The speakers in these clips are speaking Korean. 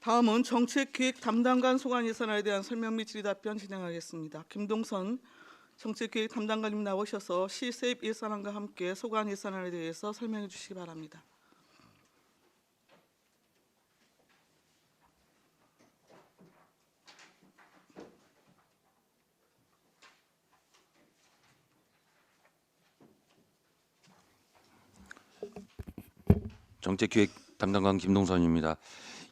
다음은 정책기획 담당관 소관 예산에 대한 설명 및 질의답변 진행하겠습니다. 김동선 정책기획 담당관님 나오셔서 시세입 예산안과 함께 소관 예산안에 대해서 설명해 주시기 바랍니다. 정책기획 담당관 김동선입니다.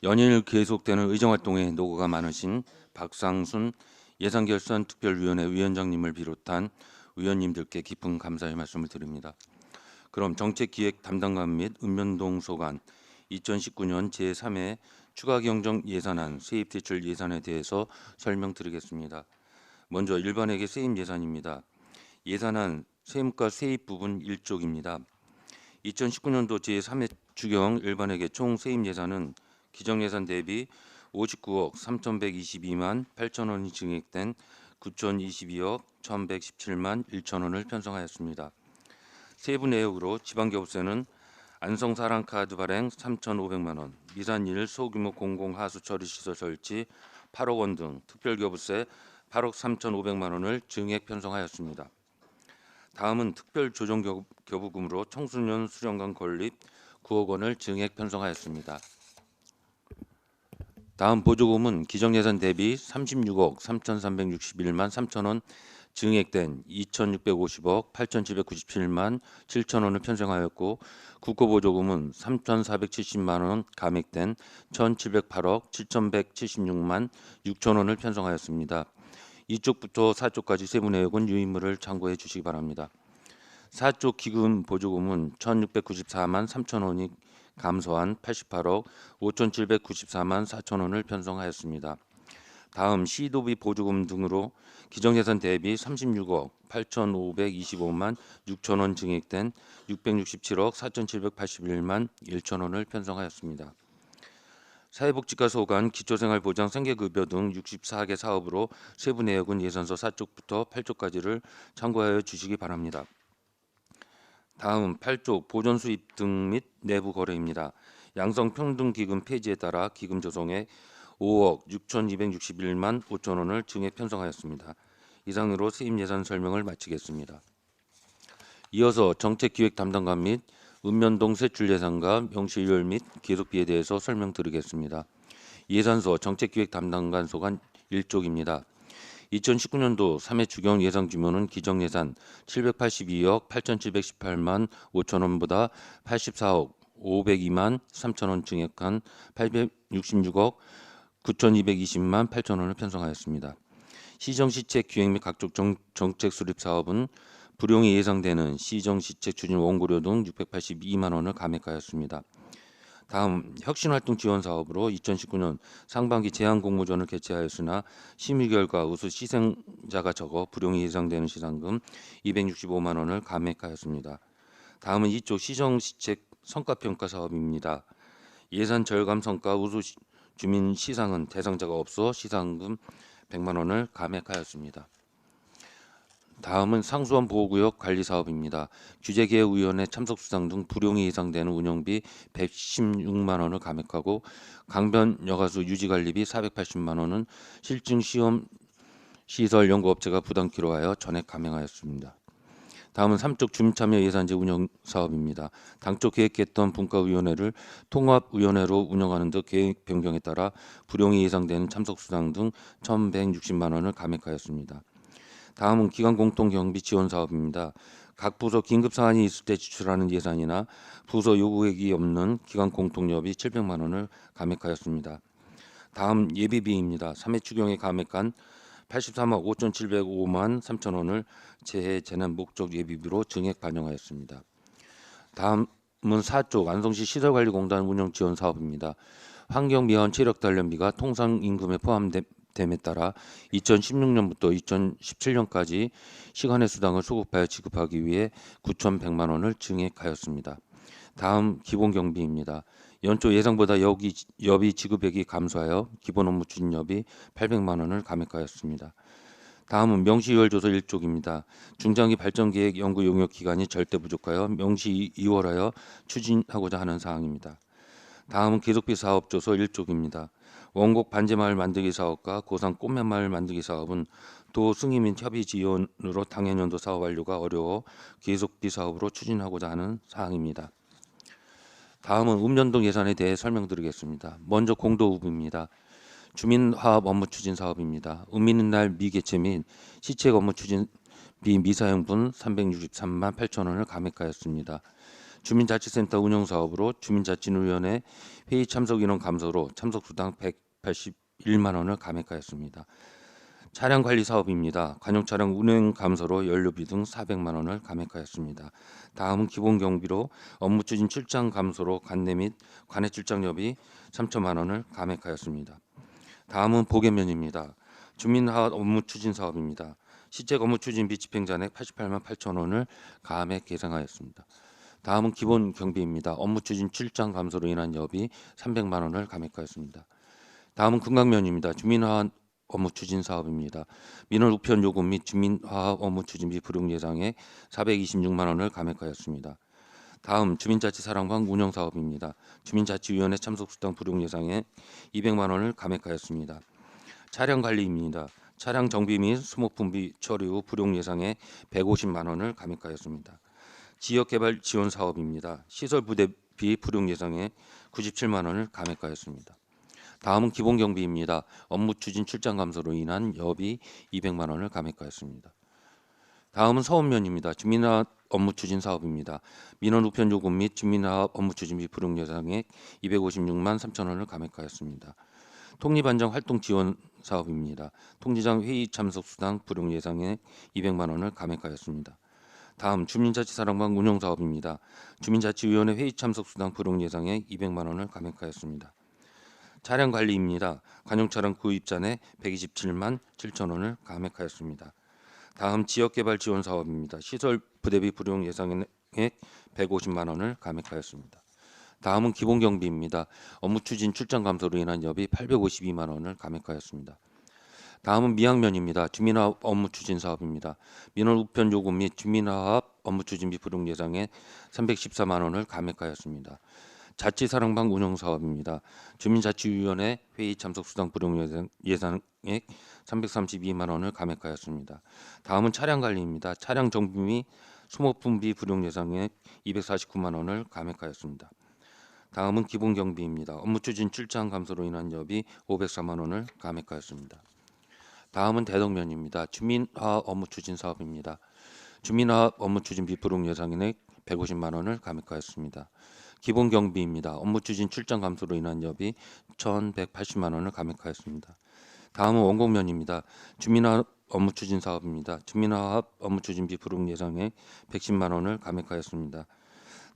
연일 계속되는 의정활동에 노고가 많으신 박상순 예산결산특별위원회 위원장님을 비롯한 위원님들께 깊은 감사의 말씀을 드립니다. 그럼 정책기획 담당관 및 읍면동 소관 2019년 제3회 추가경정 예산안 세입대출 예산에 대해서 설명드리겠습니다. 먼저 일반회계 세입 예산입니다. 예산안 세무과 세입 부분 1쪽입니다. 2019년도 제3회 추경 일반회계 총 세입 예산은 기정예산 대비 59억 3,122만 8천 원이 증액된 9,022억 1,117만 1천 원을 편성하였습니다. 세부 내역으로 지방교부세는 안성사랑카드 발행 3,500만 원, 미산일 소규모 공공하수처리시설 설치 8억 원 등 특별교부세 8억 3,500만 원을 증액 편성하였습니다. 다음은 특별조정교부금으로 청소년 수련관 건립 9억 원을 증액 편성하였습니다. 다음 보조금은 기정예산 대비 36억 3,361만 3천 원 증액된 2,650억 8,797만 7천 원을 편성하였고, 국고보조금은 3,470만 원 감액된 1,708억 7,176만 6천 원을 편성하였습니다. 2쪽부터 4쪽까지 세부 내역은 유의물을 참고해 주시기 바랍니다. 4쪽 기금 보조금은 1,694만 3천 원이 감소한 88억 5,794만 4천 원을 편성하였습니다. 다음 시도비 보조금 등으로 기정예산 대비 36억 8,525만 6천 원 증액된 667억 4,781만 1천 원을 편성하였습니다. 사회복지과 소관, 기초생활보장, 생계급여 등 64개 사업으로 세부 내역은 예산서 4쪽부터 8쪽까지를 참고하여 주시기 바랍니다. 다음 8쪽 보전 수입 등 및 내부 거래입니다. 양성평등기금 폐지에 따라 기금 조성액 5억 6,261만 5천 원을 증액 편성하였습니다. 이상으로 세입 예산 설명을 마치겠습니다. 이어서 정책기획 담당관 및 읍면동 세출 예산과 명시율 및 계속비에 대해서 설명드리겠습니다. 예산서 정책기획 담당관 소관 1쪽입니다. 2019년도 3회 추경 예산 규모는 기정예산 782억 8,718만 5천 원보다 84억 502만 3천 원 증액한 866억 9,220만 8천 원을 편성하였습니다. 시정시책 기획 및 각종 정책 수립 사업은 불용이 예상되는 시정시책 추진 원고료 등 682만 원을 감액하였습니다. 다음 혁신활동 지원 사업으로 2019년 상반기 제한공모전을 개최하였으나 심의 결과 우수 시생자가 적어 불용이 예상되는 시상금 265만 원을 감액하였습니다. 다음은 이쪽 시정시책 성과평가 사업입니다. 예산 절감 성과 우수 주민 시상은 대상자가 없어 시상금 100만 원을 감액하였습니다. 다음은 상수원 보호구역 관리 사업입니다. 규제개혁위원회 참석 수당 등 불용이 예상되는 운영비 116만 원을 감액하고, 강변 여가수 유지관리비 480만 원은 실증 시험 시설 연구업체가 부담키로 하여 전액 감액하였습니다. 다음은 3쪽 주민참여 예산제 운영 사업입니다. 당초 계획했던 분과위원회를 통합위원회로 운영하는 등 계획 변경에 따라 불용이 예상되는 참석 수당 등 1,160만 원을 감액하였습니다. 다음은 기관공통경비 지원 사업입니다. 각 부서 긴급 사안이 있을 때 지출하는 예산이나 부서 요구액이 없는 기관공통여비 700만 원을 감액하였습니다. 다음 예비비입니다. 3회 추경에 감액한 83억 5,705만 3천 원을 재해 재난 목적 예비비로 증액 반영하였습니다. 다음은 4쪽 안성시 시설관리공단 운영 지원 사업입니다. 환경미화원 체력 단련비가 통상임금에 포함됨에 따라 2016년부터 2017년까지 시간의 수당을 소급하여 지급하기 위해 9,100만 원을 증액하였습니다. 다음 기본경비입니다. 연초 예상보다 여비 지급액이 감소하여 기본 업무 추진여비 800만 원을 감액하였습니다. 다음은 명시유월 조서 1쪽입니다. 중장기 발전계획 연구 용역 기간이 절대 부족하여 명시 2월하여 추진하고자 하는 사항입니다. 다음은 계속비 사업 조서 1쪽입니다. 원곡 반제마을 만들기 사업과 고산 꽃매마을 만들기 사업은 도 승인 및 협의 지원으로 당해년도 사업 완료가 어려워 계속비 사업으로 추진하고자 하는 사항입니다. 다음은 읍년동 예산에 대해 설명드리겠습니다. 먼저 공도읍입니다. 주민화합 업무 추진 사업입니다. 읍있는 날 미개체 및 시책 업무 추진비 미사용분 363만 8천 원을 감액하였습니다. 주민자치센터 운영 사업으로 주민자치위원회 회의 참석 인원 감소로 참석 수당 181만 원을 감액하였습니다. 차량 관리 사업입니다. 관용 차량 운행 감소로 연료비 등 400만 원을 감액하였습니다. 다음은 기본 경비로 업무 추진 출장 감소로 관내 및 관외 출장료비 3천만 원을 감액하였습니다. 다음은 보견면입니다. 주민화합 업무 추진 사업입니다. 시책 업무 추진비 집행잔액 88만 8천 원을 감액 계상하였습니다. 다음은 기본 경비입니다. 업무 추진 출장 감소로 인한 여비 300만 원을 감액하였습니다. 다음은 금강면입니다. 주민화합 업무 추진 사업입니다. 민원 우편 요금 및 주민화합 업무 추진비 불용 예상액 426만 원을 감액하였습니다. 다음 주민자치사랑방 운영 사업입니다. 주민자치위원회 참석 수당 불용 예상액 200만 원을 감액하였습니다. 차량 관리입니다. 차량 정비 및 수목분비 처리 후 불용 예상액 150만 원을 감액하였습니다. 지역개발 지원 사업입니다. 시설 부대비 불용 예상액 97만 원을 감액하였습니다. 다음은 기본경비입니다. 업무 추진 출장 감소로 인한 여비 200만 원을 감액하였습니다. 다음은 서원면입니다. 주민화합 업무 추진 사업입니다. 민원 우편 요금 및 주민화합 업무 추진비 불용 예상액 256만 3천 원을 감액하였습니다. 통리반장 활동 지원 사업입니다. 통지장 회의 참석 수당 불용 예상액 200만 원을 감액하였습니다. 다음 주민자치사랑방 운영 사업입니다. 주민자치위원회 회의 참석 수당 불용 예상액 200만 원을 감액하였습니다. 차량 관리입니다. 관용차량 구입 잔액 127만 7천 원을 감액하였습니다. 다음 지역개발 지원 사업입니다. 시설 부대비 불용 예상액 150만 원을 감액하였습니다. 다음은 기본경비입니다. 업무 추진 출장 감소로 인한 여비 852만 원을 감액하였습니다. 다음은 미항면입니다. 주민화합 업무 추진 사업입니다. 민원 우편 요금 및 주민화합 업무 추진비 불용 예상액 314만 원을 감액하였습니다. 자치사랑방 운영 사업입니다. 주민자치위원회 회의 참석 수당 불용 예산액 332만 원을 감액하였습니다. 다음은 차량 관리입니다. 차량 정비 및 수목분비 불용 예산액 249만 원을 감액하였습니다. 다음은 기본 경비입니다. 업무 추진 출장 감소로 인한 여비 504만 원을 감액하였습니다. 다음은 대덕면입니다. 주민화합 업무 추진 사업입니다. 주민화합 업무 추진비 불용 예산액 150만 원을 감액하였습니다. 기본 경비입니다. 업무 추진 출장 감소로 인한 여비 1,180만 원을 감액하였습니다. 다음은 원곡면입니다. 주민화합 업무 추진 사업입니다. 주민화합 업무 추진비 불용 예상액 110만 원을 감액하였습니다.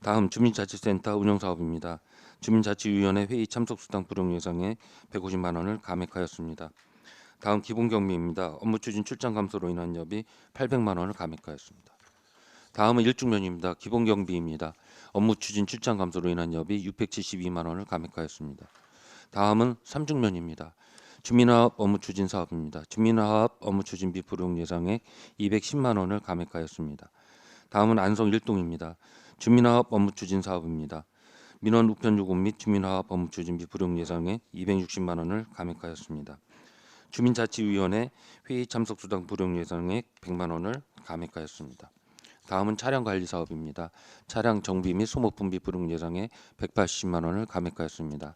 다음 주민자치센터 운영 사업입니다. 주민자치위원회 회의 참석 수당 불용 예상액 150만 원을 감액하였습니다. 다음 기본 경비입니다. 업무 추진 출장 감소로 인한 여비 800만 원을 감액하였습니다. 다음은 일중면입니다. 기본 경비입니다. 업무 추진 출장 감소로 인한 여비 672만 원을 감액하였습니다. 다음은 삼중면입니다. 주민화합 업무 추진 사업입니다. 주민화합 업무 추진비 불용 예상액 210만 원을 감액하였습니다. 다음은 안성 일동입니다. 주민화합 업무 추진 사업입니다. 민원 우편 요금 및 주민화합 업무 추진비 불용 예상액 260만 원을 감액하였습니다. 주민자치위원회 회의 참석 수당 불용 예상액 100만 원을 감액하였습니다. 다음은 차량 관리 사업입니다. 차량 정비 및 소모품비 불용 예상액 180만 원을 감액하였습니다.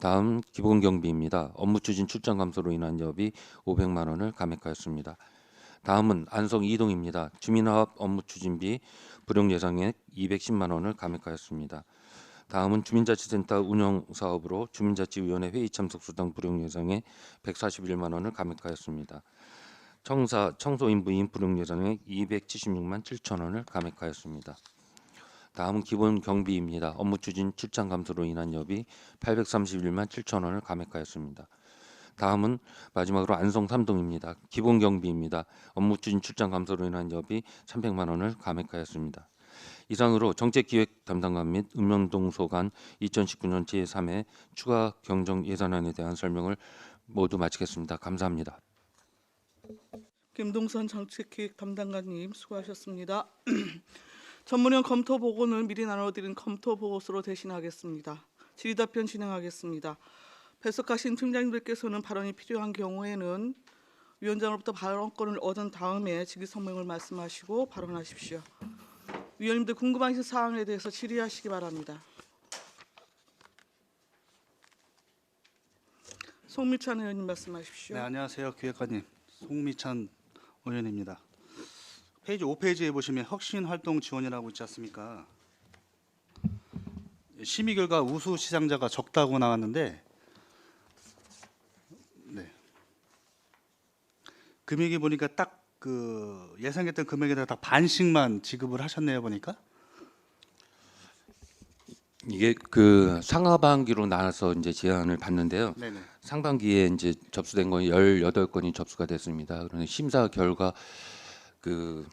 다음 기본 경비입니다. 업무 추진 출장 감소로 인한 여비 500만 원을 감액하였습니다. 다음은 안성 이동입니다. 주민화합 업무 추진비 불용 예상액 210만 원을 감액하였습니다. 다음은 주민자치센터 운영 사업으로 주민자치위원회 회의 참석 수당 불용 예상액 141만 원을 감액하였습니다. 청사 청소인부인 불용 예산액 276만 7천 원을 감액하였습니다. 다음은 기본 경비입니다. 업무 추진 출장 감소로 인한 여비 831만 7천 원을 감액하였습니다. 다음은 마지막으로 안성 3동입니다. 기본 경비입니다. 업무 추진 출장 감소로 인한 여비 300만 원을 감액하였습니다. 이상으로 정책기획 담당관 및 읍면동 소관 2019년 제3회 추가 경정 예산안에 대한 설명을 모두 마치겠습니다. 감사합니다. 김동선 정책기획 담당관님 수고하셨습니다. 전문형 검토 보고는 미리 나눠드린 검토 보고서로 대신하겠습니다. 질의답변 진행하겠습니다. 배석하신 팀장님들께서는 발언이 필요한 경우에는 위원장으로부터 발언권을 얻은 다음에 직위 성명을 말씀하시고 발언하십시오. 위원님들 궁금하신 사항에 대해서 질의하시기 바랍니다. 송미찬 의원님 말씀하십시오. 네, 안녕하세요. 기획관님 송미찬 의원입니다. 페이지 5페이지에 보시면 혁신활동 지원이라고 있지 않습니까? 심의 결과 우수 시장자가 적다고 나왔는데, 네. 금액이 보니까 딱 그 예상했던 금액에다가 다 반씩만 지급을 하셨네요, 보니까. 이게 그 상하반기로 나눠서 이제 제안을 받는데요. 네네. 상반기에 이제 접수된 건 18건이 접수가 됐습니다. 그런데 심사 결과 그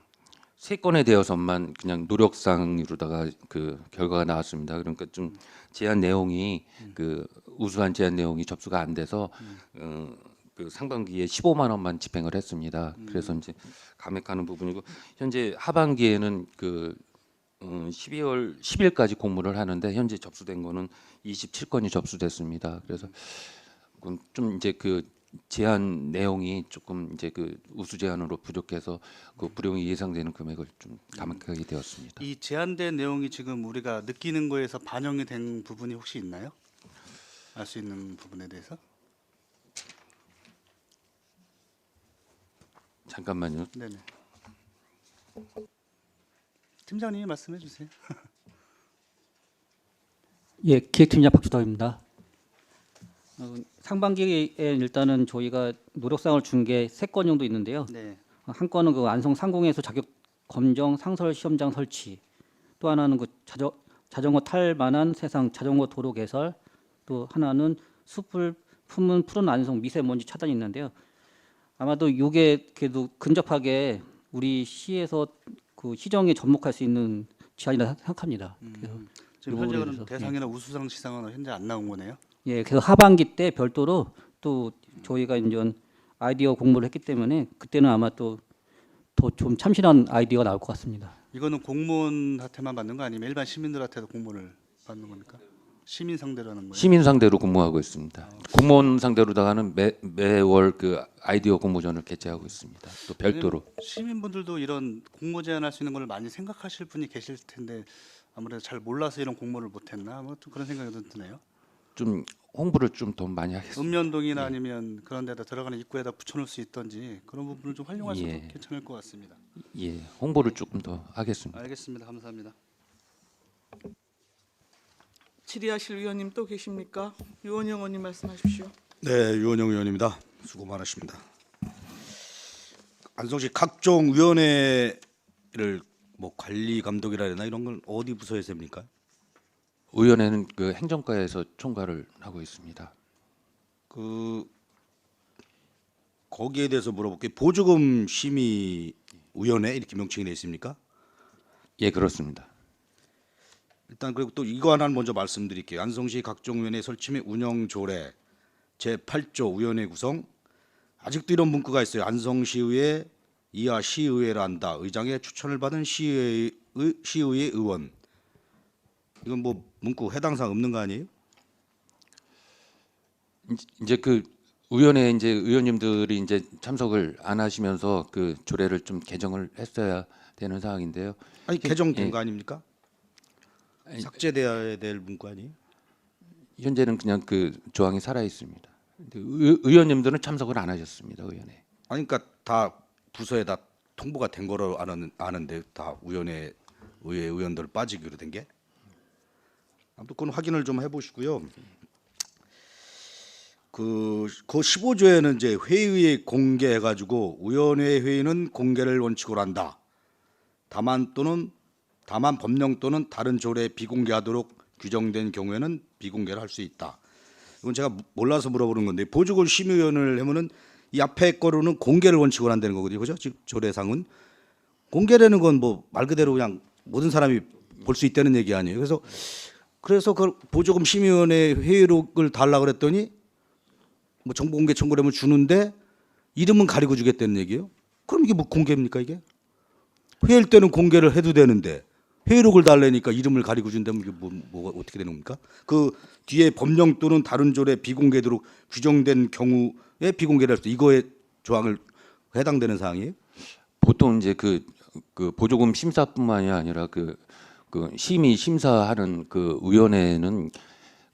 3건에 대해서만 그냥 노력상으로다가 그 결과가 나왔습니다. 그러니까 좀 제안 내용이 그 우수한 제안 내용이 접수가 안 돼서 그 상반기에 15만 원만 집행을 했습니다. 그래서 이제 감액하는 부분이고 현재 하반기에는 그 12월 10일까지 공모를 하는데 현재 접수된 거는 27건이 접수됐습니다. 그래서 그건 좀 이제 그 제안 내용이 조금 이제 그 우수 제안으로 부족해서 그 불용이 예상되는 금액을 좀 감액하게 되었습니다. 이 제한된 내용이 지금 우리가 느끼는 거에서 반영이 된 부분이 혹시 있나요? 알 수 있는 부분에 대해서? 잠깐만요. 네네. 팀장님이 말씀해 주세요. 예, 기획팀장 박주덕입니다. 상반기에 일단은 저희가 노력상을 준 게 3건 정도 있는데요. 네. 한 건은 그 안성 상공에서 자격 검정 상설 시험장 설치, 또 하나는 그 자전거 탈 만한 세상 자전거 도로 개설, 또 하나는 숲을 품은 푸른 안성 미세먼지 차단이 있는데요. 아마도 이게 그래도 근접하게 우리 시에서 그 시정에 접목할 수 있는 제안이라 생각합니다. 그래서 지금 요 현재 부분에 그럼 대해서, 대상이나 우수상 시상은 현재 안 나온 거네요. 예, 그래서 하반기 때 별도로 또 저희가 이제 아이디어 공모를 했기 때문에 그때는 아마 또 더 좀 참신한 아이디어가 나올 것 같습니다. 이거는 공무원한테만 받는 거 아니면 일반 시민들한테도 공모를 받는 겁니까? 시민 상대라는 거예요. 시민 상대로 공모하고 있습니다. 공무원 상대로다가는 매월 그 아이디어 공모전을 개최하고 있습니다. 또 별도로. 왜냐면 시민분들도 이런 공모 제안할 수 있는 걸 많이 생각하실 분이 계실 텐데 아무래도 잘 몰라서 이런 공모를 못했나 뭐 좀 그런 생각이 좀 드네요. 좀 홍보를 좀 더 많이 하겠습니다. 읍면동이나 아니면 그런 데다 들어가는 입구에다 붙여놓을 수 있던지 그런 부분을 좀 활용하셔도 예. 괜찮을 것 같습니다. 예, 홍보를 조금 더 하겠습니다. 알겠습니다. 감사합니다. 질의하실 위원님 또 계십니까? 유원영 의원님 말씀하십시오. 네, 유원영 의원입니다. 수고 많으십니다. 안성시 각종 위원회를 뭐 관리 감독이라 해야 되나 이런 건 어디 부서에서 합니까? 의원회는 그 행정과에서 총괄을 하고 있습니다. 그 거기에 대해서 물어볼게요. 보조금 심의 위원회 이렇게 명칭이 되어 있습니까? 예, 그렇습니다. 일단 그리고 또 이거 하나 먼저 말씀드릴게요. 안성시 각종 위원회 설치 및 운영 조례 제8조 위원회 구성 아직도 이런 문구가 있어요. 안성시의회 이하 시의회를 한다. 의장의 추천을 받은 시의회 의원. 이건 뭐 문구 해당사항 없는 거 아니에요? 이제 그 의원회 이제 의원님들이 이제 참석을 안 하시면서 그 조례를 좀 개정을 했어야 되는 상황인데요. 아니 개정된 예. 거 아닙니까? 아니, 삭제돼야 될 문구 아니에요? 현재는 그냥 그 조항이 살아 있습니다. 근데 의원님들은 참석을 안 하셨습니다. 의원회. 아니 그러니까 다 부서에 다 통보가 된 거로 아는데 다 위원회 의회 의원들 빠지기로 된 게. 아무튼 그건 확인을 좀 해보시고요. 그 15조에는 이제 회의에 공개해가지고 위원회 회의는 공개를 원칙으로 한다. 다만 법령 또는 다른 조례에 비공개하도록 규정된 경우에는 비공개를 할 수 있다. 이건 제가 몰라서 물어보는 건데 보조금 심의위원을 하면은 이 앞에 거로는 공개를 원칙으로 한다는 거거든요, 그죠? 지금 조례상은 공개라는 건 뭐 말 그대로 그냥 모든 사람이 볼 수 있다는 얘기 아니에요. 그래서 그 보조금 심의위원회 회의록을 달라 그랬더니 뭐 정보 공개 청구를 하면 주는데 이름은 가리고 주겠다는 얘기예요. 그럼 이게 뭐 공개입니까 이게? 회의일 때는 공개를 해도 되는데 회의록을 달래니까 이름을 가리고 준다면 이게 뭐가 어떻게 되는 겁니까? 그 뒤에 법령 또는 다른 조례 비공개도록 규정된 경우에 비공개를 할 수 이거에 조항을 해당되는 사항이에요? 보통 이제 그 보조금 심사뿐만이 아니라 그 심의 심사하는 그 위원회는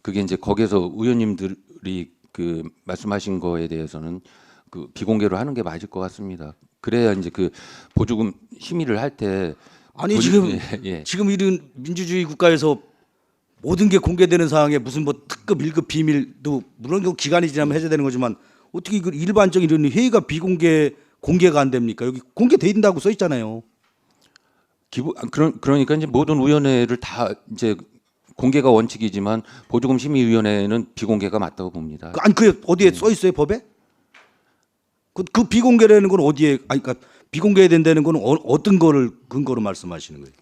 그게 이제 거기서 의원님들이 그 말씀하신 거에 대해서는 그 비공개로 하는 게 맞을 것 같습니다. 그래야 이제 그 보조금 심의를 할 때 아니 지금 지금 이런 민주주의 국가에서 모든 게 공개되는 사항에 무슨 뭐 특급 1급 비밀도 물론 그 기간이 지나면 해제되는 거지만 어떻게 이걸 일반적인 이런 회의가 공개가 안 됩니까? 여기 공개돼 있다고 써 있잖아요. 그러니까 이제 모든 위원회를 다 이제 공개가 원칙이지만 보조금 심의위원회는 비공개가 맞다고 봅니다. 아니 그게 어디에 써 있어요 법에? 그 비공개라는 건 어디에? 아니 그러니까 비공개해야 된다는 건 어떤 거를 근거로 말씀하시는 거예요?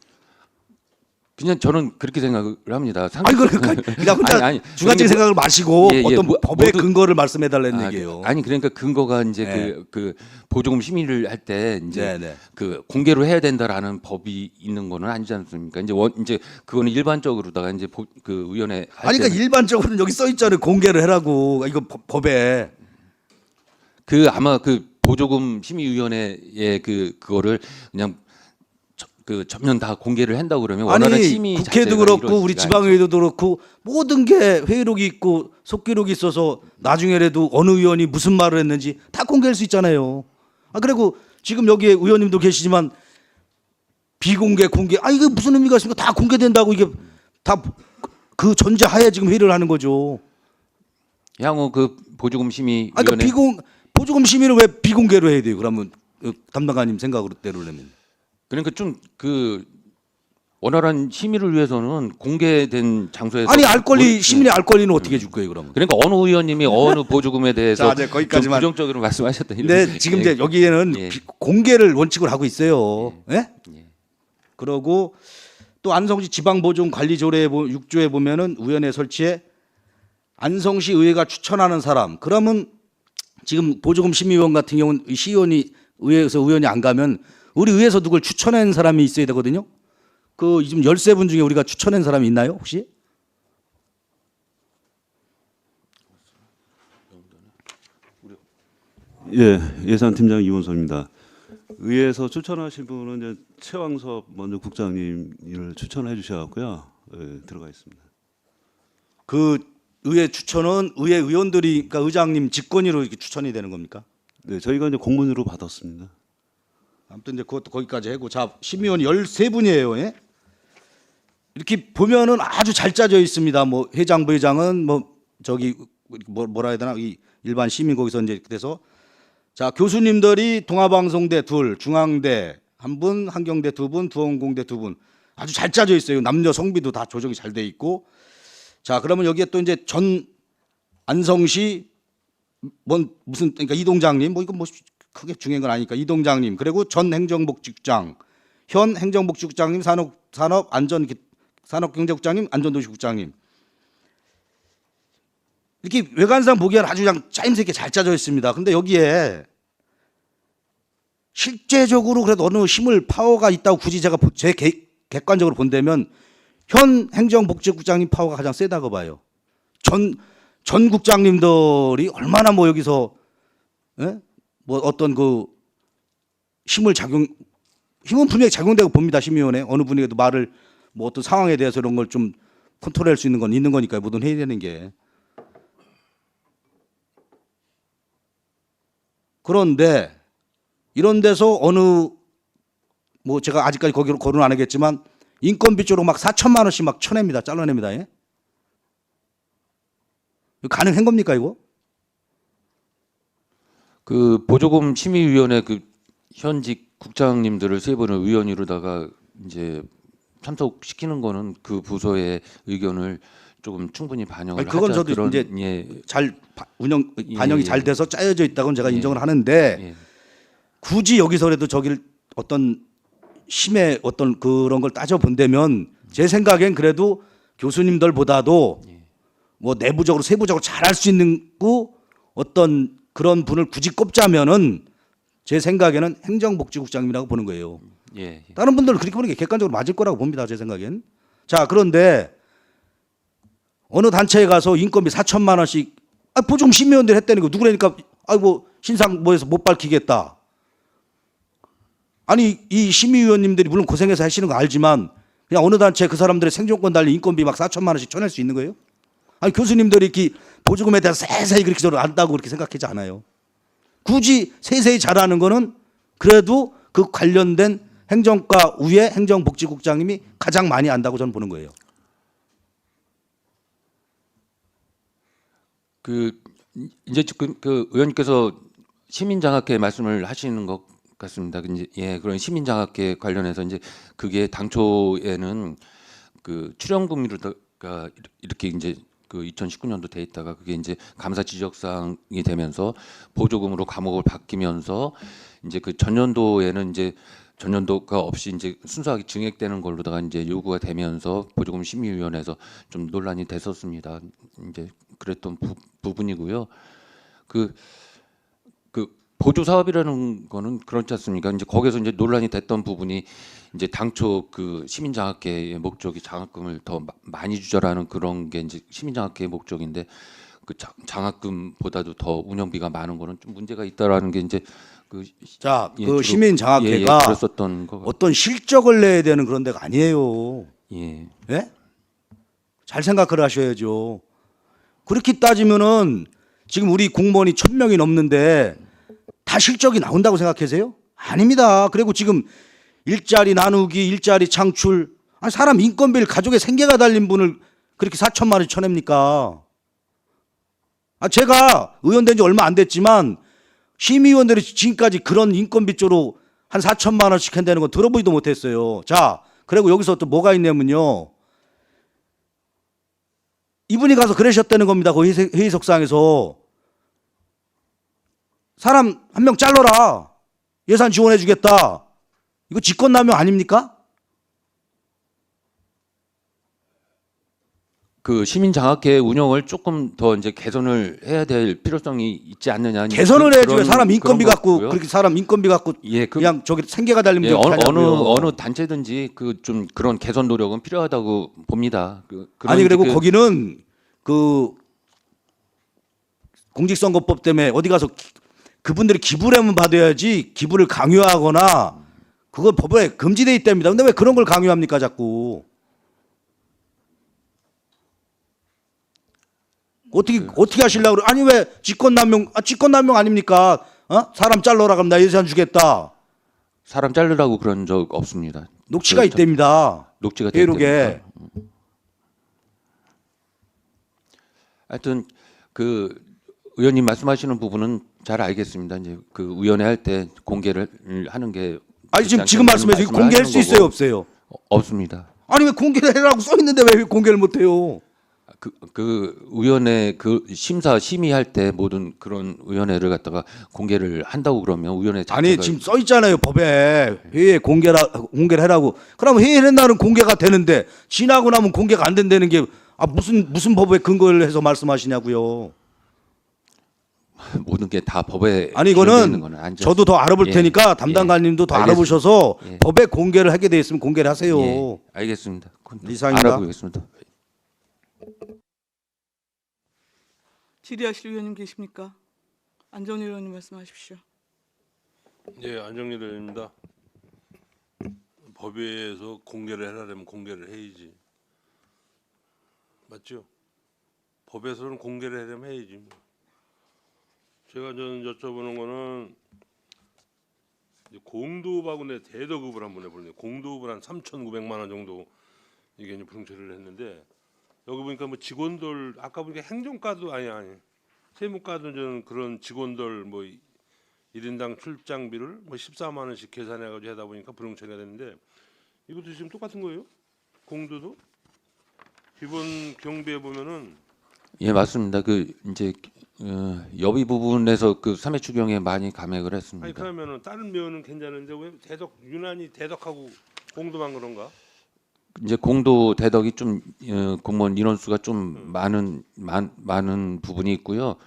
그냥 저는 그렇게 생각을 합니다. 아니 그러니까 그냥 혼자 주관적인 생각을 마시고 어떤 법의 근거를 말씀해 달라는 얘기예요. 아니 그러니까 근거가 이제 네. 그 보조금 심의를 할 때 이제 네. 그 공개로 해야 된다라는 법이 있는 거는 아니지 않습니까? 이제 그거는 일반적으로다가 이제 그 위원회 할 아니 그러니까 일반적으로는 여기 써 있잖아요. 공개를 해라고 이거 법에. 그 아마 그 보조금 심의위원회의 그거를 그냥 그 전면 다 공개를 한다고 그러면 원활한 아니 심의 국회도 자체가 그렇고 우리 이루어지지가 지방의회도 그렇고 모든 게 회의록이 있고 속기록이 있어서 나중에라도 어느 의원이 무슨 말을 했는지 다 공개할 수 있잖아요. 아 그리고 지금 여기에 의원님도 계시지만 비공개 공개 아 이게 무슨 의미가 있습니까? 다 공개된다고 이게 다 그 전제하에 지금 회의를 하는 거죠. 향후 그 보조금 심의위원회 아 그러니까 보조금 심의를 왜 비공개로 해야 돼요? 그러면 담당관님 생각으로는 그러니까 좀 그 원활한 심의를 위해서는 공개된 장소에서 아니 알 권리 네. 시민의 알 권리는 어떻게 줄 거예요 그러면? 그러니까 어느 의원님이 어느 보조금에 대해서 자, 이제 거기까지만. 좀 부정적으로 말씀하셨다. 네, 지금 이제 여기에는 예. 공개를 원칙으로 하고 있어요. 예? 그러고 또 안성시 지방보조금관리조례 6조에 보면은 위원회 설치에 안성시 의회가 추천하는 사람. 그러면 지금 보조금 심의위원 같은 경우는 시의원이 의회에서 의원이 안 가면 우리 의회에서 누굴 추천한 사람이 있어야 되거든요. 그 지금 13분 중에 우리가 추천한 사람이 있나요 혹시? 예, 예산팀장 이원섭입니다. 의회에서 추천하신 분은 이제 최왕섭 먼저 국장님을 추천해 주셔갖고요. 예, 들어가 있습니다. 그 의회 추천은 의회 의원들이 그러니까 의장님 직권으로 이렇게 추천이 되는 겁니까? 네, 저희가 이제 공문으로 받았습니다. 아무튼 이제 그것도 거기까지 하고 자 심의원 13분이에요. 예? 이렇게 보면은 아주 잘 짜져 있습니다. 뭐 회장 부회장은 뭐 저기 뭐라 해야 되나 이 일반 시민 거기서 이제 그래서 자 교수님들이 동아방송대 2, 중앙대 1분, 한경대 2분, 두원공대 2분 아주 잘 짜져 있어요. 남녀 성비도 다 조정이 잘 돼 있고 자 그러면 여기에 또 이제 전 안성시 무슨 그러니까 이동장님 뭐 이거 뭐 크게 중요한 건 아니니까 이동장님 그리고 전 행정복지국장 현 행정복지국장님 산업경제국장님 안전도시국장님 이렇게 외관상 보기에는 아주 그냥 짜임새 있게 잘 짜져 있습니다. 근데 여기에 실제적으로 그래도 어느 힘을 파워가 있다고 굳이 제가 객관적으로 본다면 현 행정복지국장님 파워가 가장 세다고 봐요. 전 국장님들이 얼마나 뭐 여기서 예? 뭐 어떤 그 힘은 분명히 작용되고 봅니다. 심의원에 어느 분에게도 말을 뭐 어떤 상황에 대해서 이런 걸 좀 컨트롤할 수 있는 건 있는 거니까요. 모든 회의되는 게. 그런데 이런 데서 어느 뭐 제가 아직까지 거기로 거론 안 하겠지만 인건비 쪽으로 막 4천만 원씩 막 쳐냅니다. 잘라냅니다. 예? 이거 가능한 겁니까 이거? 그 보조금 심의위원회 그 현직 국장님들을 3분을 위원으로다가 이제 참석시키는 거는 그 부서의 의견을 조금 충분히 반영을 아니, 그건 하자. 저도 그런, 이제 예, 반영이 예. 잘 돼서 짜여져 있다고는 제가 예. 인정을 하는데 예. 굳이 여기서라도 저길 어떤 심의 어떤 그런 걸 따져 본다면 제 생각엔 그래도 교수님들보다도 뭐 내부적으로 세부적으로 잘할 수 있는 어떤 그런 분을 굳이 꼽자면은 제 생각에는 행정복지국장님이라고 보는 거예요. 예. 다른 분들은 그렇게 보는 게 객관적으로 맞을 거라고 봅니다. 제 생각엔. 자, 그런데 어느 단체에 가서 인건비 4천만 원씩 보증 심의위원들 했다는 거 누구라니까 아이고 신상 뭐해서 못 밝히겠다. 아니 이 심의위원님들이 물론 고생해서 하시는 거 알지만 그냥 어느 단체 그 사람들의 생존권 달린 인건비 막 4천만 원씩 쳐낼 수 있는 거예요? 아니 교수님들이 이렇게 보조금에 대해서 세세히 그렇게 저를 안다고 그렇게 생각하지 않아요. 굳이 세세히 잘하는 거는 그래도 그 관련된 행정과 위에 행정복지국장님이 가장 많이 안다고 저는 보는 거예요. 그 이제 지금 그 의원님께서 시민장학회 말씀을 하시는 것 같습니다. 이제 예, 그런 시민장학회 관련해서 이제 그게 당초에는 그 출연금리로가 이렇게 이제 그 2019년도 돼 있다가 그게 이제 감사 지적사항이 되면서 보조금으로 감옥을 바뀌면서 이제 그 전년도에는 이제 전년도가 없이 이제 순수하게 증액되는 걸로다가 이제 요구가 되면서 보조금 심의위원회에서 좀 논란이 됐었습니다. 이제 그랬던 부분이고요. 그 보조 사업이라는 거는 그렇지 않습니까? 이제 거기서 이제 논란이 됐던 부분이 이제 당초 그 시민장학회의 목적이 장학금을 더 많이 주자라는 그런 게 이제 시민장학회의 목적인데 그 장학금보다도 더 운영비가 많은 거는 좀 문제가 있다라는 게 이제 그 자, 예, 그 주로- 시민장학회가 그랬었던 거 어떤 실적을 내야 되는 그런 데가 아니에요. 예. 예? 잘 생각을 하셔야죠. 그렇게 따지면은 지금 우리 공무원이 1,000명이 넘는데 다 실적이 나온다고 생각하세요? 아닙니다. 그리고 지금 일자리 나누기, 일자리 창출, 아니 사람 인건비를 가족의 생계가 달린 분을 그렇게 4천만 원이 쳐냅니까? 제가 의원 된 지 얼마 안 됐지만 심의위원들이 지금까지 그런 인건비 쪽으로 한 4천만 원씩 한다는 건 들어보지도 못했어요. 자, 그리고 여기서 또 뭐가 있냐면요. 이분이 가서 그러셨다는 겁니다. 그 회의석상에서. 사람 한 명 잘라라. 예산 지원해 주겠다. 이거 직권남용 아닙니까? 그 시민장학회 운영을 조금 더 이제 개선을 해야 될 필요성이 있지 않느냐. 개선을 해야죠. 그런- 사람 인건비 그런 갖고 거고요. 그렇게 사람 인건비 갖고 예, 그냥 저기 생계가 달리면 예, 어떻게 하냐고요. 어느 단체든지 그 좀 그런 개선 노력은 필요하다고 봅니다. 아니 그리고 그- 거기는 그 공직선거법 때문에 어디 가서 그분들이 기부를 하면 받아야지 기부를 강요하거나 그건 법에 금지돼 있답니다. 근데 왜 그런 걸 강요합니까 자꾸? 어떻게 하시려고 그래? 아니 왜 직권남용 아닙니까? 사람 잘라라 그럼 나 예산 주겠다. 사람 자르라고 그런 적 없습니다. 녹취가 저- 있답니다. 녹취가 회의록에. 하여튼 그 의원님 말씀하시는 부분은 잘 알겠습니다. 이제 그 위원회 할 때 공개를 하는 게 아니 지금 그렇지 말씀해서 않다는 공개할 말씀을 수 하시는 있어요 거고. 없어요? 없습니다. 아니 왜 공개를 해라고 써 있는데 왜 공개를 못 해요? 그 위원회 그 심의할 때 모든 그런 위원회를 갖다가 공개를 한다고 그러면 위원회 자체가 아니 지금 써 있잖아요 법에 회의에 공개를 해라고. 그럼 회의를 한다는 공개가 되는데 지나고 나면 공개가 안 된다는 게 무슨 법에 근거를 해서 말씀하시냐고요. 모든 게 다 법에 아니 규정되어 있는 이거는 거는 안 저도 더 알아볼 예, 테니까 담당관님도 더 알겠습니다. 알아보셔서 예. 법에 공개를 하게 돼 있으면 공개를 하세요. 예, 알겠습니다. 이상입니다. 알아보겠습니다. 질의하실 의원님 계십니까? 안정일 의원님 말씀하십시오. 예, 안정일 의원입니다. 법에서 공개를 해라면 공개를 해야지. 맞죠? 법에서는 공개를 하려면 해야지. 제가 전 여쭤보는 거는 이제 공도하고 내 대도급을 한번 해볼래요. 공도급을 한 3,900만 원 정도 이게 이제 분체를 했는데 여기 보니까 뭐 직원들 아까 보니까 행정과도 아니 세무과도 저는 그런 직원들 뭐 1인당 출장비를 뭐 14만 원씩 계산해가지고 하다 보니까 불용처리가 됐는데 이것도 지금 똑같은 거예요? 공도도 기본 경비에 보면은 예, 맞습니다. 그 이제 여비 부분에서 그 3회 추경에 많이 감액을 아니 했습니다. 그러면은 다른 면은 괜찮은데 왜 유난히 대덕하고 공도만 그런가? 이제 공도 대덕이 좀 공무원 인원수가 좀 많은 부분이 있고요.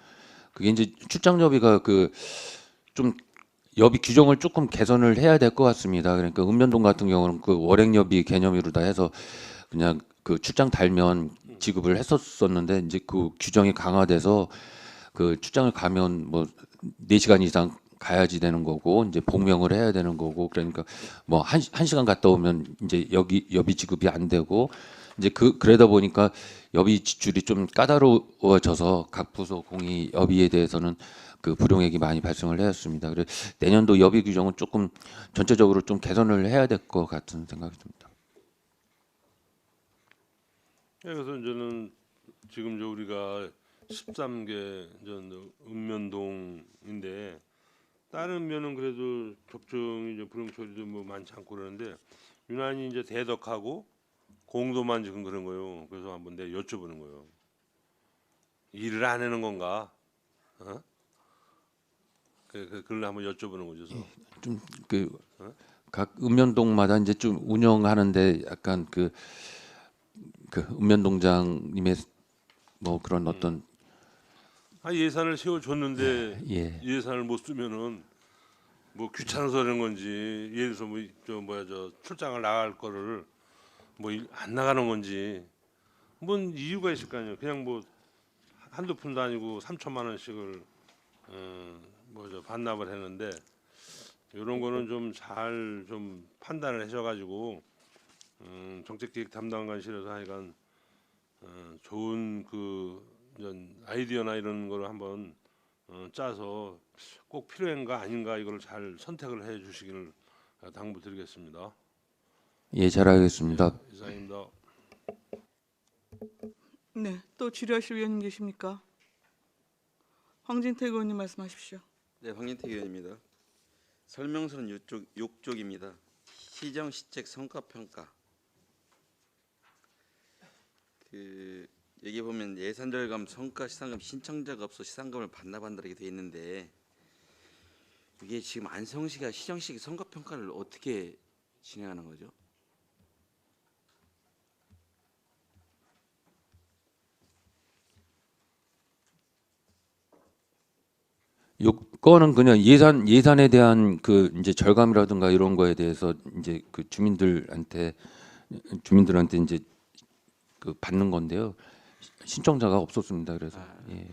그게 이제 출장 여비가 그 좀 여비 규정을 조금 개선을 해야 될 것 같습니다. 그러니까 읍면동 같은 경우는 그 월행여비 개념으로 다 해서 그냥 그 출장 달면 지급을 했었었는데 이제 그 규정이 강화돼서 그 출장을 가면 뭐 4시간 이상 가야지 되는 거고 이제 복명을 해야 되는 거고 그러니까 뭐 한 시간 갔다 오면 이제 여비 지급이 안 되고 이제 그러다 보니까 여비 지출이 좀 까다로워져서 각 부서 공이 여비에 대해서는 그 불용액이 많이 발생을 하였습니다. 그래서 내년도 여비 규정은 조금 전체적으로 좀 개선을 해야 될 것 같은 생각이 듭니다. 그래서 저는 지금 저 우리가 13개 읍면동인데 다른 면은 그래도 접종이 이제 불용 처리도 뭐 많지 않고 그러는데 유난히 이제 대덕하고 공도만 지금 그런 거요. 그래서 한번 내가 여쭤보는 거예요. 일을 안 하는 건가? 어? 그걸 한번 여쭤보는 거죠. 좀 그 각 읍면동마다 이제 좀 운영하는데 약간 그 읍면동장님의 뭐 그런 어떤 예산을 세워줬는데 예. 예산을 못 쓰면은 뭐 귀찮아서 그런 건지 예를 들어서 저 출장을 나갈 거를 뭐 안 나가는 건지 뭔 이유가 있을 거 아니에요. 그냥 뭐 한두 푼도 아니고 3천만 원씩을 반납을 했는데 이런 거는 좀 잘 좀 판단을 하셔가지고 정책기획 담당관실에서 하여간 좋은 그 아이디어나 이런 거를 한번 짜서 꼭 필요한가 아닌가 이걸 잘 선택을 해 주시기를 당부드리겠습니다. 예, 잘 알겠습니다. 이상입니다. 네, 또 질의하실 위원님 계십니까? 황진택 의원님 말씀하십시오. 네, 황인택 의원입니다. 설명서는 6쪽입니다. 시정 시책 성과 평가. 여기 보면 예산 절감 성과 시상금 신청자가 없어 시상금을 반납한다 이렇게 돼 있는데 이게 지금 안성시가 시정식 성과 평가를 어떻게 진행하는 거죠? 요거는 그냥 예산에 대한 그 이제 절감이라든가 이런 거에 대해서 이제 그 주민들한테 이제 그 받는 건데요. 신청자가 없었습니다. 그래서 예.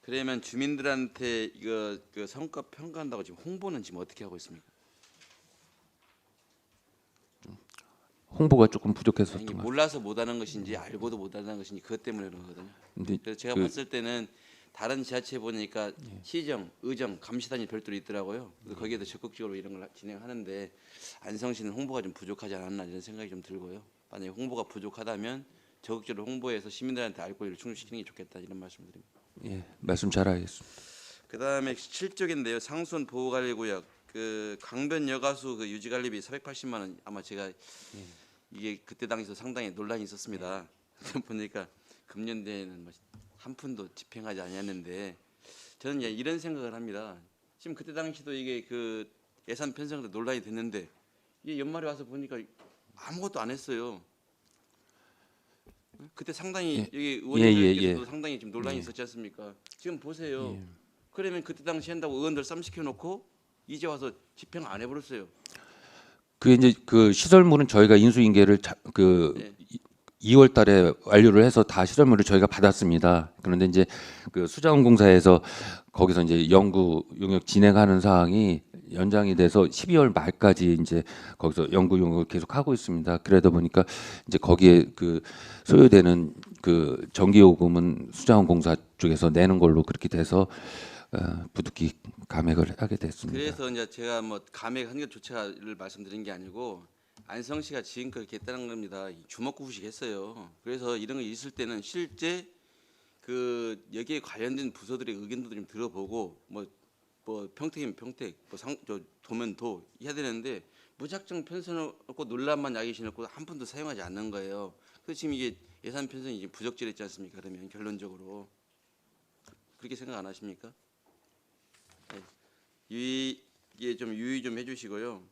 그러면 주민들한테 이거 그 성과 평가한다고 지금 홍보는 지금 어떻게 하고 있습니까? 홍보가 조금 아니, 부족했었던 이게 것 같아요. 몰라서 못하는 것인지 알고도 못하는 것인지 그것 때문에 그런 거거든요. 근데 그래서 제가 그- 봤을 때는 다른 지자체 보니까 시정, 의정, 감시단이 별도로 있더라고요. 그래서 거기에도 적극적으로 이런 걸 진행하는데 안성시는 홍보가 좀 부족하지 않았나 이런 생각이 좀 들고요. 만약에 홍보가 부족하다면 적극적으로 홍보해서 시민들한테 알 권리를 충족시키는 게 좋겠다 이런 말씀드립니다. 예, 말씀 잘 알겠습니다. 그다음에 7쪽인데요. 상수원 보호관리구역 그 강변 여가수 그 유지관리비 480만 원 아마 제가 이게 그때 당시도 상당히 논란이 있었습니다. 보니까 금년대에는 뭐 한 푼도 집행하지 않았는데 저는 이런 생각을 합니다. 지금 그때 당시도 이게 그 예산 편성도 논란이 됐는데 이게 연말에 와서 보니까 아무것도 안 했어요. 그때 상당히 여기 의원님들께서도 상당히 지금 논란이 있었지 않습니까? 지금 보세요. 그러면 그때 당시 한다고 의원들 쌈시켜 놓고 이제 와서 집행 안 해버렸어요. 그 이제 그 시설물은 저희가 인수인계를 2월 달에 완료를 해서 다 시설물을 저희가 받았습니다. 그런데 이제 그 수자원공사에서 거기서 이제 연구 용역 진행하는 사항이 연장이 돼서 12월 말까지 이제 거기서 연구 용역을 계속 하고 있습니다. 그러다 보니까 이제 거기에 그 소요되는 그 전기요금은 수자원공사 쪽에서 내는 걸로 그렇게 돼서 부득이 감액을 하게 됐습니다. 그래서 이제 제가 뭐 감액한 것 조차를 말씀드린 게 아니고 안성시가 지금껏 이렇게 했다는 겁니다. 주먹구구식 했어요. 그래서 이런 거 있을 때는 실제 그 여기에 관련된 부서들의 의견도 좀 들어보고 뭐 평택이면 평택, 도면 도 해야 되는데 무작정 편성하고 논란만 야기시놓고 한 푼도 사용하지 않는 거예요. 그래서 지금 이게 예산 편성이 지금 부적절했지 않습니까? 그러면 결론적으로 그렇게 생각 안 하십니까? 이게 좀 유의 좀 해주시고요.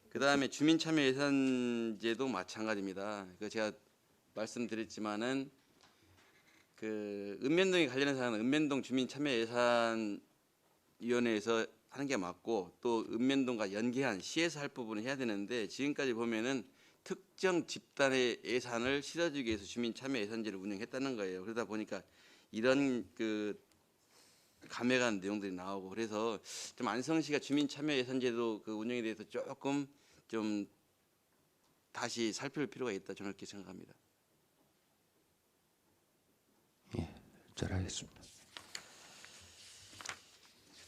그 다음에 주민참여 예산제도 마찬가지입니다. 그 제가 말씀드렸지만은 그 읍면동에 관련해서 하는 읍면동 주민참여 예산위원회에서 하는 게 맞고 또 읍면동과 연계한 시에서 할 부분을 해야 되는데 지금까지 보면은 특정 집단의 예산을 실어주기 위해서 주민참여예산제를 운영했다는 거예요. 그러다 보니까 이런 그 감액한 내용들이 나오고 그래서 좀 안성시가 주민참여예산제도 그 운영에 대해서 조금 좀 다시 살펴볼 필요가 있다 저는 그렇게 생각합니다. 잘 알겠습니다.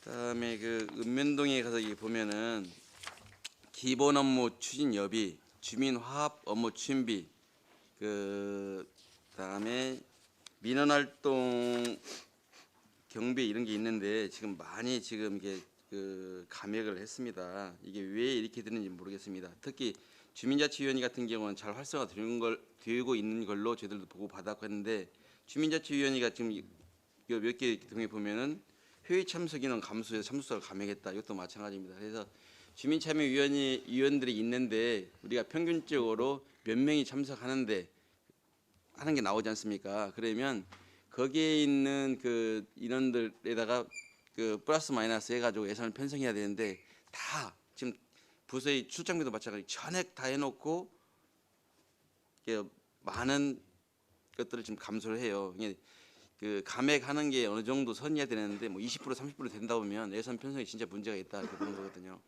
그다음에 그 읍면동에 가서 이 보면은 기본 업무 추진 여비, 주민 화합 업무 추진비, 그다음에 민원 활동 경비 이런 게 있는데 지금 많이 지금 이게 그 감액을 했습니다. 이게 왜 이렇게 되는지 모르겠습니다. 특히 주민자치위원회 같은 경우는 잘 활성화되고 있는 걸로 저희들도 보고 받았고 했는데 주민자치위원회가 지금 몇 개 등에 보면은 회의 참석 인원 감소해서 참석을 감액했다. 이것도 마찬가지입니다. 그래서 주민참여위원회 위원들이 있는데 우리가 평균적으로 몇 명이 참석하는데 하는 게 나오지 않습니까? 그러면 거기에 있는 그 인원들에다가 그 플러스 마이너스 해가지고 예산을 편성해야 되는데 다 지금 부서의 출장비도 마찬가지 전액 다 해놓고 많은 것들을 지금 감소를 해요. 이게 그 감액하는 게 어느 정도 선이어야 되는데 뭐 20% 30% 된다 보면 예산 편성에 진짜 문제가 있다 이렇게 보는 거거든요.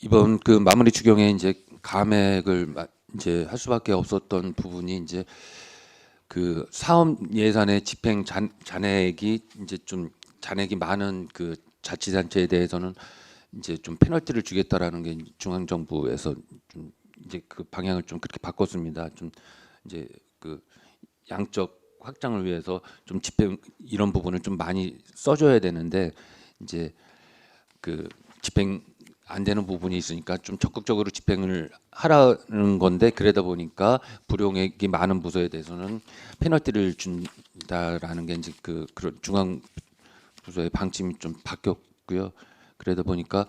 이번 그 마무리 추경에 이제 감액을 이제 할 수밖에 없었던 부분이 이제 그 사업 예산의 집행 잔액이 이제 좀 잔액이 많은 그 자치단체에 대해서는 이제 좀 페널티를 주겠다라는 게 중앙 정부에서 좀 이제 그 방향을 좀 그렇게 바꿨습니다. 좀 이제 그 양적 확장을 위해서 좀 집행 이런 부분을 좀 많이 써줘야 되는데 이제 그 집행 안 되는 부분이 있으니까 좀 적극적으로 집행을 하라는 건데 그러다 보니까 불용액이 많은 부서에 대해서는 페널티를 준다라는 게 이제 그런 중앙 부서의 방침이 좀 바뀌었고요. 그러다 보니까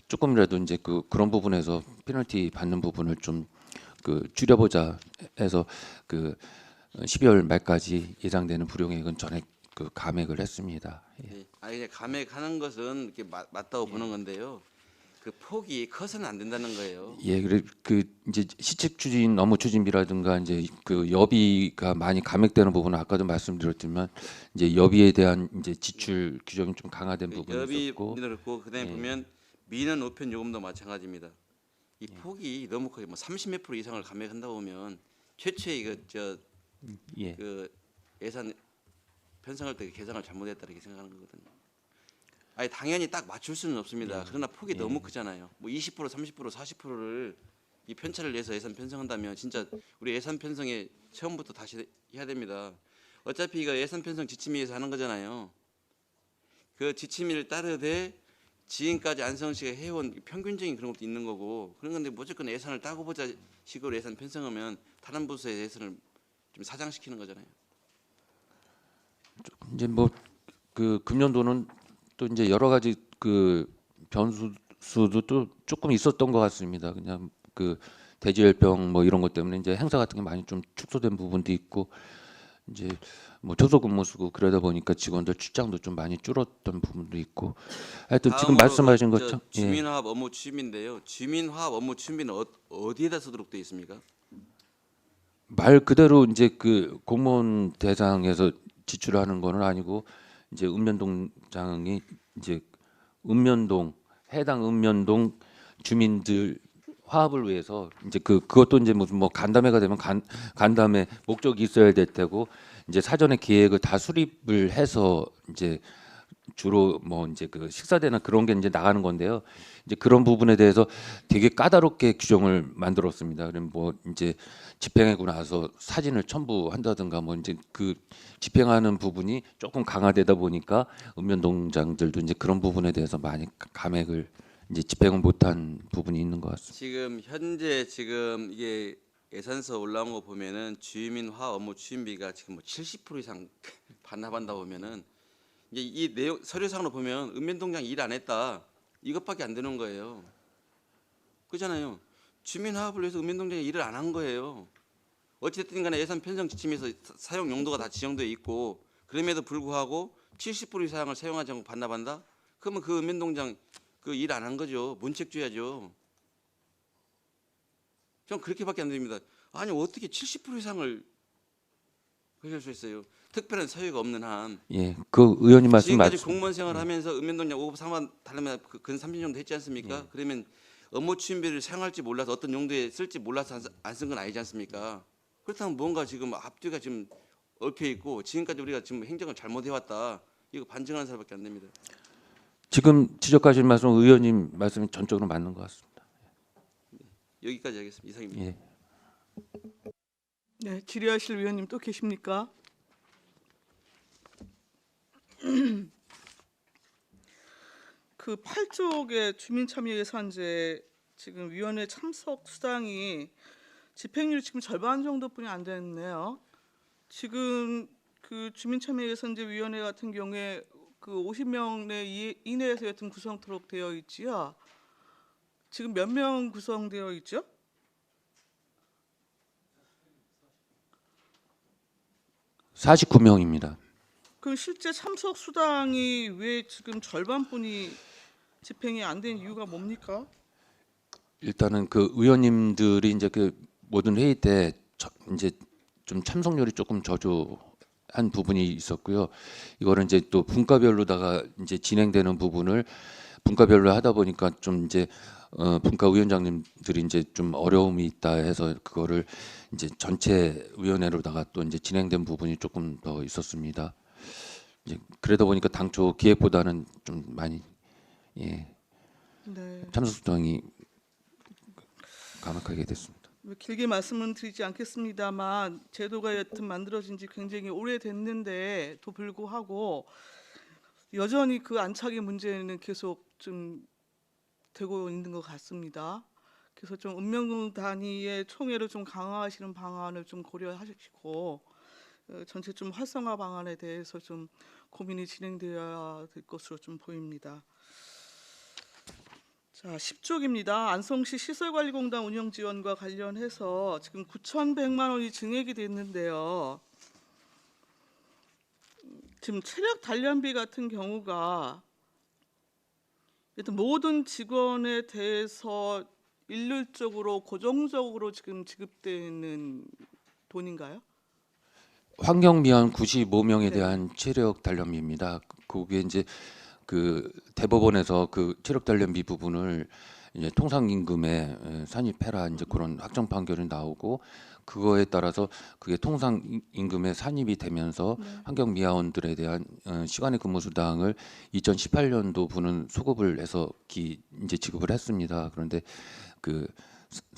조금이라도 이제 그런 부분에서 페널티 받는 부분을 좀 줄여보자 해서 12월 말까지 예상되는 불용액은 전액 감액을 했습니다. 예. 네. 이제 감액하는 것은 이렇게 맞다고 보는 건데요. 그 폭이 커서는 안 된다는 거예요. 예, 그래 이제 시책 추진 업무 추진비라든가 이제 그 여비가 많이 감액되는 부분은 아까도 말씀드렸지만 이제 여비에 대한 이제 지출 규정이 좀 강화된 부분이 여비 있었고 늘었고 그다음에 예. 보면 민원 우편 요금도 마찬가지입니다. 이 폭이 너무 커요. 뭐 30몇 % 이상을 감액한다 보면 최초에 예. 그 예산 편성할 때 계산을 잘못했다 이렇게 생각하는 거거든요. 아니 당연히 딱 맞출 수는 없습니다. 그러나 폭이 너무 크잖아요. 뭐 20%, 30%, 40%를 이 편차를 내서 예산 편성한다면 진짜 우리 예산 편성에 처음부터 다시 해야 됩니다. 어차피 이거 예산 편성 지침위에서 하는 거잖아요. 그 지침위를 따르되 지금까지 안성시가 해온 평균적인 그런 것도 있는 거고 그런 건데 무조건 예산을 따고 보자 식으로 예산 편성하면 다른 부서의 예산을 좀 사장시키는 거잖아요. 이제 뭐 금년도는 또 이제 여러 가지 변수도 또 조금 있었던 것 같습니다. 그냥 대지열병 뭐 이런 것 때문에 이제 행사 같은 게 많이 좀 축소된 부분도 있고 이제 뭐 조소근무수고 그러다 보니까 직원들 출장도 좀 많이 줄었던 부분도 있고 하여튼 지금 다음으로 말씀하신 것처럼 예. 주민화합 업무 추진비인데요. 주민화합 업무 추진비는 어디에다 쓰도록 되어 있습니까? 말 그대로 이제 공무원 대상에서 지출하는 거는 아니고 이제 읍면동장이 이제 해당 읍면동 주민들 화합을 위해서 이제 그것도 이제 무슨 뭐 간담회가 되면 간담회 목적이 있어야 될 테고 이제 사전에 기획을 다 수립을 해서 이제 주로 뭐 이제 식사대나 그런 게 이제 나가는 건데요. 이제 그런 부분에 대해서 되게 까다롭게 규정을 만들었습니다. 그럼 뭐 이제 집행하고 나서 사진을 첨부한다든가 뭐 이제 집행하는 부분이 조금 강화되다 보니까 읍면동장들도 이제 그런 부분에 대해서 많이 감액을 이제 집행을 못한 부분이 있는 것 같습니다. 지금 현재 이게 예산서 올라온 거 보면은 주민화 업무 추진비가 지금 뭐 70% 이상 반납한다 보면은 이제 이 내용 서류상으로 보면 읍면동장 일 안 했다 이것밖에 안 되는 거예요. 그렇잖아요. 주민화합을 위해서 읍면동장에 일을 안 한 거예요. 어찌됐든 간에 예산 편성 지침에서 사용 용도가 다 지정되어 있고 그럼에도 불구하고 70% 이상을 사용하지 않고 반납한다? 그러면 그 읍면동장 그 일 안 한 거죠. 문책 줘야죠. 전 그렇게밖에 안 됩니다. 아니 어떻게 70% 이상을 그럴 수 있어요? 특별한 사유가 없는 한. 예, 그 의원님 말씀 지금까지 맞습니다. 공무원 생활하면서 읍면동장 5급 3만 달러면 근 30년 정도 했지 않습니까? 그러면 업무 추진비를 사용할지 몰라서 어떤 용도에 쓸지 몰라서 안 쓴 건 아니지 않습니까? 그렇다면 뭔가 지금 앞뒤가 지금 얽혀 있고 지금까지 우리가 지금 행정을 잘못해 왔다. 이거 반증하는 사람밖에 안 됩니다. 지금 지적하신 말씀 의원님 말씀이 전적으로 맞는 것 같습니다. 여기까지 하겠습니다. 이상입니다. 예. 네, 질의하실 위원님 또 계십니까? 그 8조의 주민참여 예산제 지금 위원회 참석 수당이 집행률이 지금 절반 정도뿐이 안 됐네요. 지금 그 주민참여 예산제 위원회 같은 경우에 그 50명 이내에서 여튼 구성토록 되어 있지요. 지금 몇 명 구성되어 있죠? (49명입니다) 그럼 실제 참석 수당이 왜 지금 절반뿐이 집행이 안 된 이유가 뭡니까? 일단은 그 의원님들이 이제 그 모든 회의 때 이제 좀 참석률이 조금 저조한 부분이 있었고요. 이거를 이제 또 분과별로다가 이제 진행되는 부분을 분과별로 하다 보니까 좀 이제 분과위원장님들이 이제 좀 어려움이 있다 해서 그거를 이제 전체 위원회로다가 또 이제 진행된 부분이 조금 더 있었습니다. 이제 그러다 보니까 당초 기획보다는 좀 많이 예, 네. 참석 수당이 감액하게 됐습니다. 길게 말씀은 드리지 않겠습니다만 제도가 여튼 만들어진 지 굉장히 오래됐는데도 불구하고 여전히 그 안착의 문제는 계속 좀 되고 있는 것 같습니다. 그래서 좀 읍면 단위의 총회를 좀 강화하시는 방안을 좀 고려하시고 전체 좀 활성화 방안에 대해서 좀 고민이 진행되어야 될 것으로 좀 보입니다. 자, 10쪽입니다. 안성시 시설관리공단 운영 지원과 관련해서 지금 9,100만 원이 증액이 됐는데요. 지금 체력 단련비 같은 경우가 일단 모든 직원에 대해서 일률적으로 고정적으로 지금 지급되는 돈인가요? 환경미화원 95명에 네. 대한 체력 단련비입니다. 그게 이제 그 대법원에서 그 체력 단련비 부분을 이제 통상임금에 산입해라 이제 그런 확정 판결이 나오고 그거에 따라서 그게 통상임금에 산입이 되면서 환경미화원들에 대한 시간의 근무 수당을 2018년도 부는 소급을 해서 이제 지급을 했습니다. 그런데 그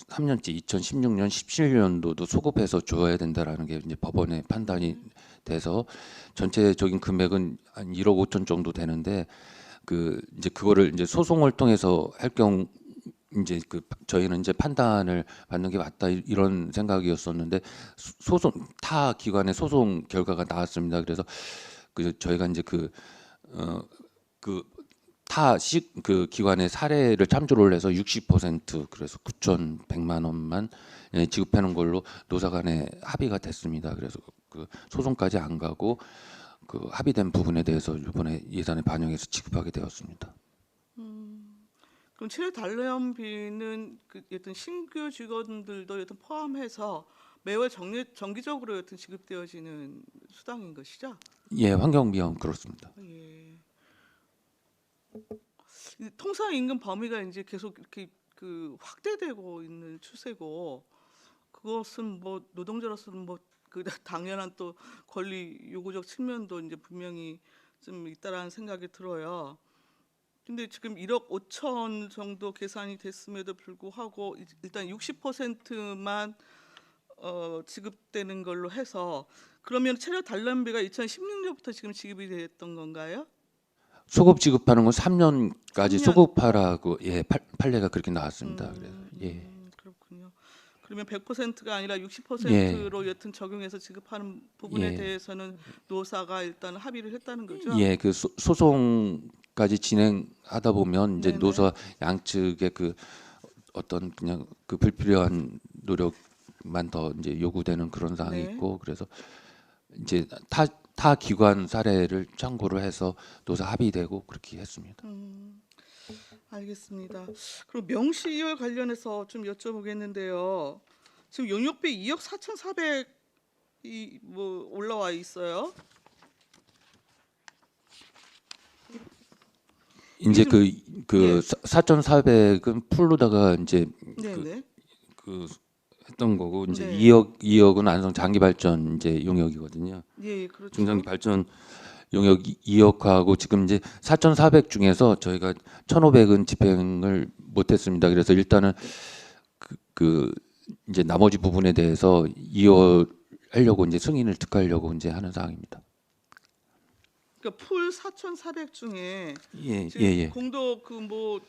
3년째 2016년, 17년도도 소급해서 줘야 된다라는 게 이제 법원의 판단이 돼서 전체적인 금액은 한 1억 5천 정도 되는데 그 이제 그거를 이제 소송을 통해서 할 경우 이제 그 저희는 이제 판단을 받는 게 맞다 이런 생각이었었는데 소송 타 기관의 소송 결과가 나왔습니다. 그래서 그 저희가 이제 그 기관의 사례를 참조를 해서 60% 그래서 9,100만 원만 지급하는 걸로 노사 간에 합의가 됐습니다. 그래서 그 소송까지 안 가고 그 합의된 부분에 대해서 이번에 예산에 반영해서 지급하게 되었습니다. 그럼 체력 단련비는 그 여튼 신규 직원들도 여튼 포함해서 매월 정기적으로 여튼 지급되어지는 수당인 것이죠? 예, 환경미화원 그렇습니다. 예. 통상 임금 범위가 이제 계속 이렇게 그 확대되고 있는 추세고 그것은 뭐 노동자로서는 뭐 그 당연한 또 권리 요구적 측면도 이제 분명히 좀 있다라는 생각이 들어요. 근데 지금 1억 5천 정도 계산이 됐음에도 불구하고 일단 60%만 지급되는 걸로 해서 그러면 체력 단련비가 2016년부터 지금 지급이 됐던 건가요? 소급 지급하는 건 3년까지 3년. 소급하라고 예 판례가 그렇게 나왔습니다. 그래서 예. 그렇군요. 그러면 100%가 아니라 60%로 여튼 적용해서 지급하는 부분에 예. 대해서는 노사가 일단 합의를 했다는 거죠? 예, 그 소송까지 진행하다 보면 이제 네네. 노사 양측의 그 어떤 그냥 그 불필요한 노력만 더 이제 요구되는 그런 사항이 네. 있고 그래서 이제 타 타 기관 사례를 참고를 해서 노사 합의되고 그렇게 했습니다. 알겠습니다. 그럼 명시 이월 관련해서 좀 여쭤보겠는데요. 지금 용역비 2억 4,400이 뭐 올라와 있어요. 이제 예. 4,400은 풀로다가 이제 네네. 그 했던 거고 이제 네. 2억은 안성 장기 발전 이제 용역이거든요. 예, 그렇죠. 중장기 발전 용역 2억하고 지금 이제 4,400 중에서 저희가 1,500은 집행을 못했습니다. 그래서 일단은 그 이제 나머지 부분에 대해서 2억 하려고 이제 승인을 득하려고 이제 하는 상황입니다. 그러니까 풀 4,400 중에 예, 지금 예, 예. 공도 그 뭐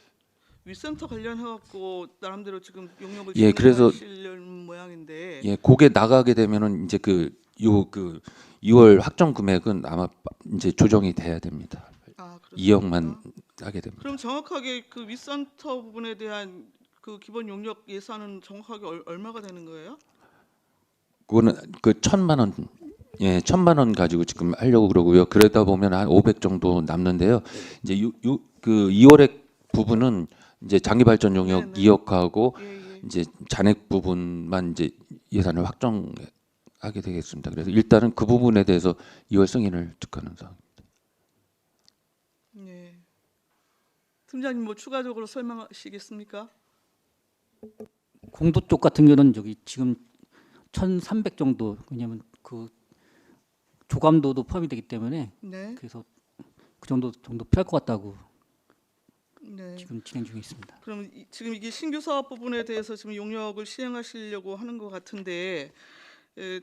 위센터 관련해 갖고 나름대로 지금 용역을 예, 그래서- 진행하시려는 모양인데. 예, 그게 나가게 되면은 이제 그 2월 확정 금액은 아마 이제 조정이 돼야 됩니다. 아, 그렇습니까? 2억만 하게 됩니다. 그럼 정확하게 그 위센터 부분에 대한 그 기본 용역 예산은 정확하게 얼마가 되는 거예요? 그거는 그 1,000만 원, 예, 1,000만 원 가지고 지금 하려고 그러고요. 그러다 보면 한 500 정도 남는데요. 이제 그 2월의 부분은 이제 장기 발전 용역 네네. 2억하고 예, 예. 이제 잔액 부분만 이제 예산을 확정하게 되겠습니다. 그래서 일단은 그 부분에 대해서 2월 승인을 득하는 상황입니다. 예. 팀장님 뭐 추가적으로 설명하시겠습니까? 공도 쪽 같은 경우는 저기 지금 1,300 정도, 왜냐면 그 조감도도 포함이 되기 때문에 네. 그래서 그 정도 필요할 것 같다고 네. 지금 진행 중에 있습니다. 그럼 지금 이게 신규 사업 부분에 대해서 지금 용역을 시행하시려고 하는 것 같은데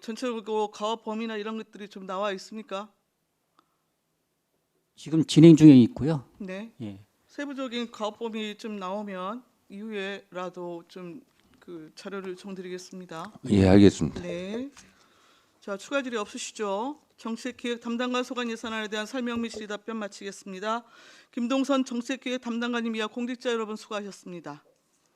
전체적으로 가업 범위나 이런 것들이 좀 나와 있습니까? 지금 진행 중에 있고요. 네. 예. 세부적인 가업 범위 좀 나오면 이후에라도 좀 그 자료를 요청드리겠습니다. 예, 알겠습니다. 네. 자, 추가 질의 없으시죠? 정책기획 담당관 소관 예산안에 대한 설명 및 질의 답변 마치겠습니다. 김동선 정책기획 담당관님 이하 공직자 여러분 수고하셨습니다.